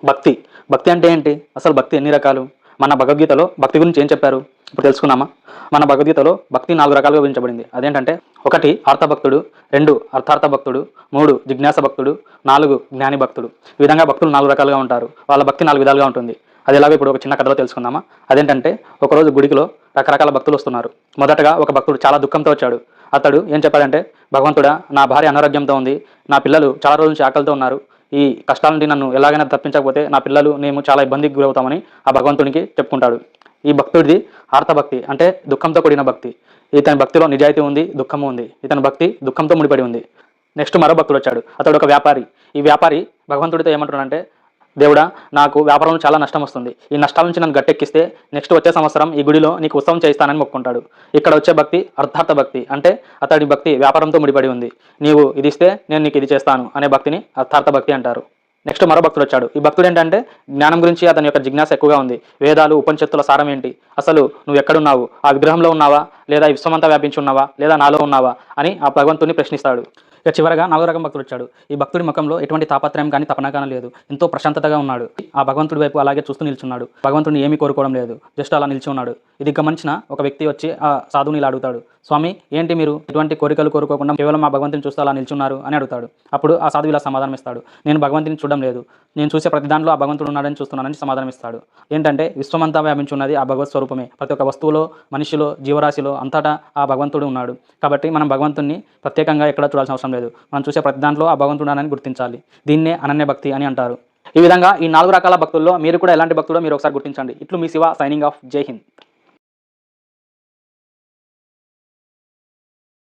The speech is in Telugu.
భక్తి. భక్తి అంటే ఏంటి? అసలు భక్తి ఎన్ని రకాలు? మన భగవద్గీతలో భక్తి గురించి ఏం చెప్పారు? ఇప్పుడు తెలుసుకుందామా? మన భగవద్గీతలో భక్తి 4 రకాలుగా విభజించబడింది. అదేంటంటే 1 అర్థభక్తుడు, 2 అర్థార్థ భక్తుడు, 3 జిజ్ఞాస భక్తుడు, 4 జ్ఞాని భక్తుడు. ఈ విధంగా భక్తులు 4 రకాలుగా ఉంటారు. వాళ్ళ భక్తి 4 విధాలుగా ఉంటుంది. అది ఎలాగో ఇప్పుడు ఒక చిన్న కథలో తెలుసుకుందామా? అదేంటంటే ఒకరోజు గుడికిలో రకరకాల భక్తులు వస్తున్నారు. మొదటగా ఒక భక్తుడు చాలా దుఃఖంతో వచ్చాడు. అతడు ఏం చెప్పాడంటే, భగవంతుడా, నా భార్య అనారోగ్యంతో ఉంది, నా పిల్లలు చాలా రోజుల నుంచి ఆకలితో ఉన్నారు. ఈ కష్టాల నుండి నన్ను ఎలాగైనా తప్పించకపోతే నా పిల్లలు మేము చాలా ఇబ్బందికి గురవుతామని ఆ భగవంతునికి చెప్పుకుంటాడు. ఈ భక్తుడిది ఆర్తభక్తి, అంటే దుఃఖంతో కూడిన భక్తి. ఇతని భక్తిలో నిజాయితీ ఉంది, దుఃఖము ఉంది. ఇతని భక్తి దుఃఖంతో ముడిపడి ఉంది. నెక్స్ట్ మరో భక్తుడు వచ్చాడు. అతడు ఒక వ్యాపారి. ఈ వ్యాపారి భగవంతుడితో ఏమంటున్నాడంటే, దేవుడా, నాకు వ్యాపారంలో చాలా నష్టం వస్తుంది. ఈ నష్టాల నుంచి నన్ను గట్టెక్కిస్తే నెక్స్ట్ వచ్చే సంవత్సరం ఈ గుడిలో నీకు ఉత్సవం చేయిస్తానని మొక్కుంటాడు. ఇక్కడ వచ్చే భక్తి అర్థార్థ భక్తి, అంటే అతడి భక్తి వ్యాపారంతో ముడిపడి ఉంది. నీవు ఇది ఇస్తే నేను నీకు ఇది చేస్తాను అనే భక్తిని అర్థార్థ భక్తి అంటారు. నెక్స్ట్ మరో భక్తుడు వచ్చాడు. ఈ భక్తుడు ఏంటంటే జ్ఞానం గురించి అతని యొక్క జిజ్ఞాస ఎక్కువగా ఉంది. వేదాలు ఉపనిషత్తుల సారం ఏంటి, అసలు నువ్వు ఎక్కడున్నావు, ఆ విగ్రహంలో ఉన్నావా, లేదా ఈ విశ్వమంతా వ్యాపించి ఉన్నావా, లేదా నాలో ఉన్నావా అని ఆ భగవంతుని ప్రశ్నిస్తాడు. ఇక చివరగా 4వ రకం భక్తుడు వచ్చాడు. ఈ భక్తుడి ముఖంలో ఎటువంటి తాపత్రయం కానీ తపన కానీ లేదు. ఎంతో ప్రశాంతతగా ఉన్నాడు. ఆ భగవంతుడి వైపు అలాగే చూస్తూ నిల్చున్నాడు. భగవంతుడిని ఏమీ కోరుకోవడం లేదు, జస్ట్ అలా నిల్చి ఉన్నాడు. ఇది గమనించిన ఒక వ్యక్తి వచ్చి ఆ సాధువుని ఇలా అడుగుతాడు, స్వామి, ఏంటి మీరు ఎటువంటి కోరికలు కోరుకోకుండా కేవలం మా భగవంతుని చూస్తూ అలా నిల్చున్నారు అని అడుగుతాడు. అప్పుడు ఆ సాధువు ఇలా సమాధానం ఇస్తాడు, నేను భగవంతుని చూడడం లేదు, నేను చూసే ప్రతి దాంట్లో ఆ భగవంతుడు ఉన్నాడని చూస్తున్నానని సమాధానం ఇస్తాడు. ఏంటంటే విశ్వమంతా వ్యాపించి ఉన్నది ఆ భగవత్ స్వరూపమే. ప్రతి ఒక్క వస్తువులో, మనిషిలో, జీవరాశిలో అంతటా ఆ భగవంతుడు ఉన్నాడు. కాబట్టి మనం భగవంతుని ప్రత్యేకంగా ఎక్కడ చూడాల్సిన అవసరం లేదు. మనం చూసే ప్రతి దాంట్లో ఆ భగవంతుడు ఉన్నాడని గుర్తించాలి. దీన్నే అనన్య భక్తి అని అంటారు. ఈ విధంగా ఈ 4 రకాల భక్తుల్లో మీరు కూడా ఎలాంటి భక్తుడో మీరు ఒకసారి గుర్తించండి. ఇట్లు మీ శివ, సైనింగ్ ఆఫ్. జై హింద్.